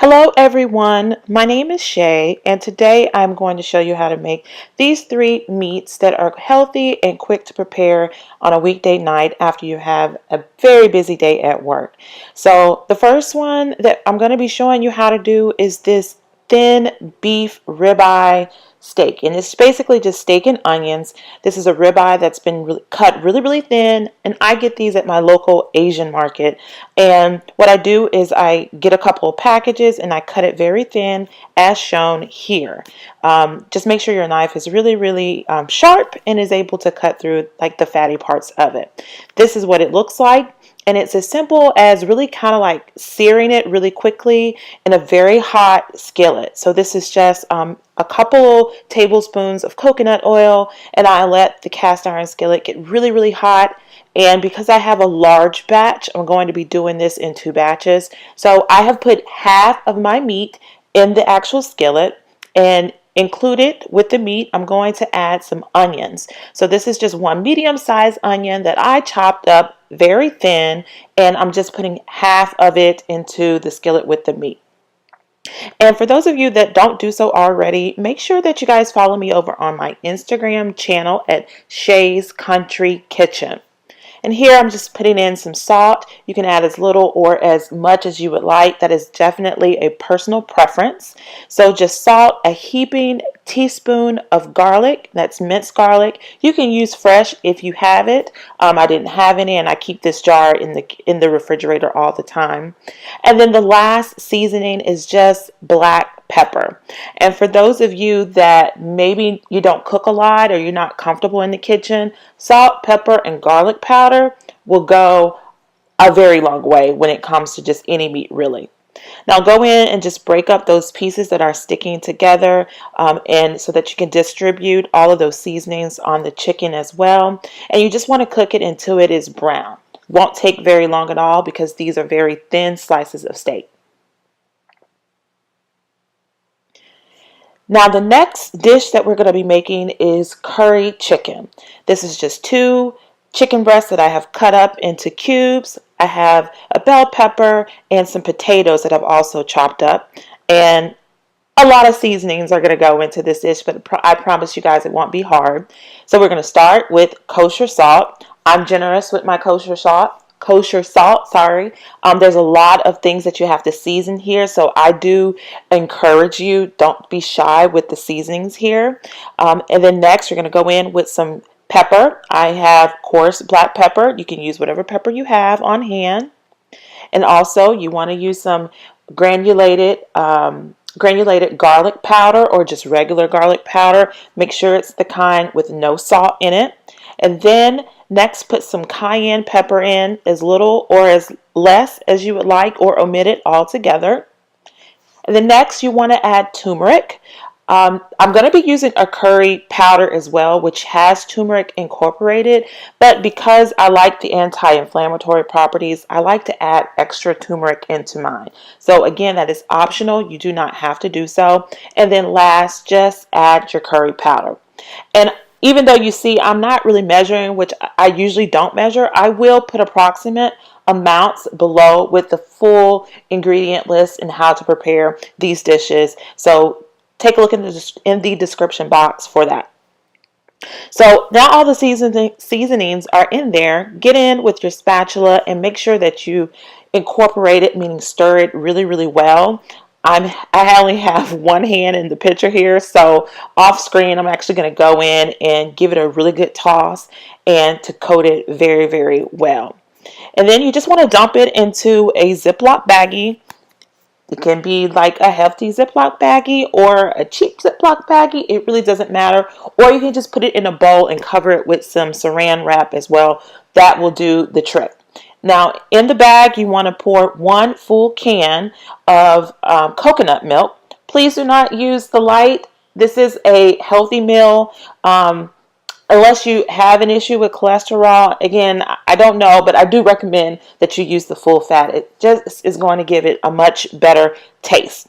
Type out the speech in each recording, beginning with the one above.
Hello everyone, my name is Shae and today I'm going to show you how to make these three meats that are healthy and quick to prepare on a weekday night after you have a very busy day at work. So the first one that I'm going to be showing you how to do is this thin beef ribeye steak, and it's basically just steak and onions. This is a ribeye that's been cut really thin, and I get these at my local Asian market. And what I do is I get a couple of packages and I cut it very thin as shown here. Just make sure your knife is really sharp and is able to cut through like the fatty parts of it. This is what it looks like. And it's as simple as really kind of like searing it really quickly in a very hot skillet. So this is just a couple tablespoons of coconut oil, and I let the cast iron skillet get really hot. And because I have a large batch, I'm going to be doing this in two batches. So I have put half of my meat in the actual skillet, and included with the meat, I'm going to add some onions. So this is just one medium-sized onion that I chopped up very thin, and I'm just putting half of it into the skillet with the meat. And for those of you that don't do so already, make sure that you guys follow me over on my Instagram channel at Shae's Country Kitchen. And here I'm just putting in some salt. You can add as little or as much as you would like. That is definitely a personal preference. So just salt, a heaping teaspoon of garlic. That's minced garlic. You can use fresh if you have it. I didn't have any, and I keep this jar in the refrigerator all the time. And then the last seasoning is just black pepper. And for those of you that maybe you don't cook a lot or you're not comfortable in the kitchen, salt, pepper, and garlic powder will go a very long way when it comes to just any meat, really. Now go in and just break up those pieces that are sticking together, and so that you can distribute all of those seasonings on the chicken as well. And you just want to cook it until it is brown. Won't take very long at all because these are very thin slices of steak. Now the next dish that we're going to be making is curry chicken. This is just two chicken breasts that I have cut up into cubes. I have a bell pepper and some potatoes that I've also chopped up. And a lot of seasonings are going to go into this dish, but I promise you guys it won't be hard. So we're going to start with kosher salt. I'm generous with my kosher salt. There's a lot of things that you have to season here, so I do encourage you, don't be shy with the seasonings here. And then next, you're going to go in with some pepper. I have coarse black pepper. You can use whatever pepper you have on hand. And also, you want to use some granulated garlic powder or just regular garlic powder. Make sure it's the kind with no salt in it. And then next, put some cayenne pepper in, as little or as less as you would like, or omit it altogether. And then next, you want to add turmeric. I'm going to be using a curry powder as well, which has turmeric incorporated, but because I like the anti-inflammatory properties, I like to add extra turmeric into mine. So again, that is optional. You do not have to do so. And then last, just add your curry powder. And even though you see I'm not really measuring, which I usually don't measure, I will put approximate amounts below with the full ingredient list and how to prepare these dishes. So take a look in the description box for that. So now all the seasonings are in there. Get in with your spatula and make sure that you incorporate it, meaning stir it really well. I only have one hand in the picture here, so off screen I'm actually going to go in and give it a really good toss and to coat it very well. And then you just want to dump it into a Ziploc baggie. It can be like a hefty Ziploc baggie or a cheap Ziploc baggie. It really doesn't matter. Or you can just put it in a bowl and cover it with some saran wrap as well. That will do the trick. Now, in the bag, you want to pour 1 full can of coconut milk. Please do not use the light. This is a healthy meal. Unless you have an issue with cholesterol, again, I don't know, but I do recommend that you use the full fat. It just is going to give it a much better taste.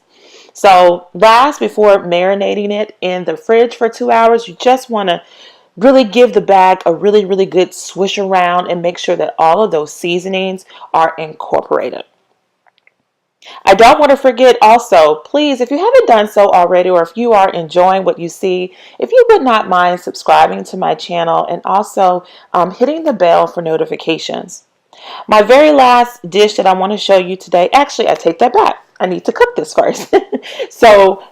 So last, before marinating it in the fridge for 2 hours, you just want to really give the bag a really good swish around and make sure that all of those seasonings are incorporated. I don't want to forget also, please, if you haven't done so already, or if you are enjoying what you see, if you would not mind subscribing to my channel and also hitting the bell for notifications. My very last dish that I want to show you today, actually, I take that back. I need to cook this first. So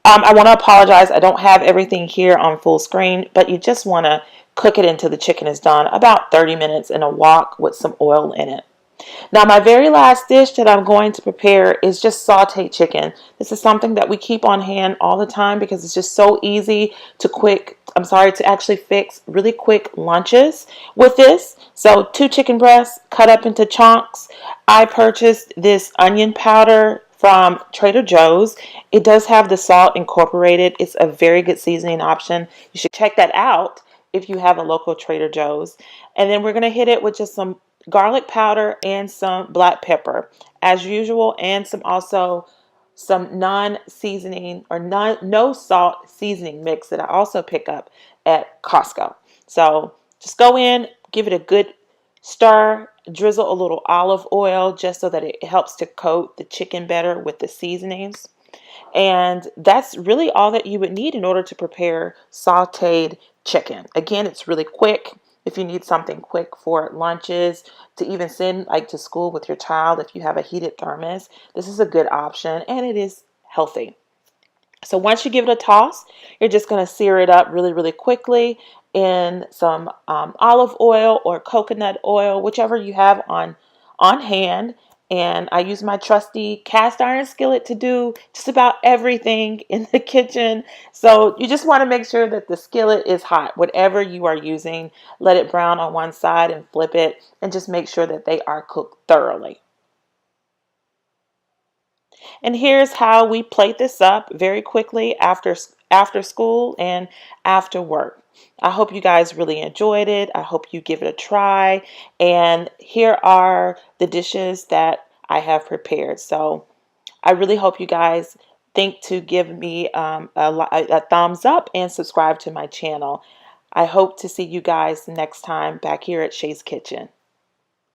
I want to apologize. I don't have everything here on full screen, but you just want to cook it until the chicken is done. About 30 minutes in a wok with some oil in it. Now, my very last dish that I'm going to prepare is just sauteed chicken. This is something that we keep on hand all the time because it's just so easy to actually fix really quick lunches with this. So 2 chicken breasts cut up into chunks. I purchased this onion powder from Trader Joe's. It does have the salt incorporated. It's a very good seasoning option. You should check that out if you have a local Trader Joe's. And then we're going to hit it with just some garlic powder and some black pepper as usual, and some non-seasoning or no salt seasoning mix that I also pick up at Costco. So just go in, give it a good stir, drizzle a little olive oil just so that it helps to coat the chicken better with the seasonings. And that's really all that you would need in order to prepare sauteed chicken. Again, it's really quick. If you need something quick for lunches, to even send like to school with your child, if you have a heated thermos, this is a good option and it is healthy. So once you give it a toss, you're just going to sear it up really, really quickly in some olive oil or coconut oil, whichever you have on hand. And I use my trusty cast iron skillet to do just about everything in the kitchen. So you just want to make sure that the skillet is hot. Whatever you are using, let it brown on one side and flip it, and just make sure that they are cooked thoroughly. And here's how we plate this up very quickly after school and after work. I hope you guys really enjoyed it. I hope you give it a try. And here are the dishes that I have prepared. So I really hope you guys think to give me a thumbs up and subscribe to my channel. I hope to see you guys next time back here at Shae's Kitchen.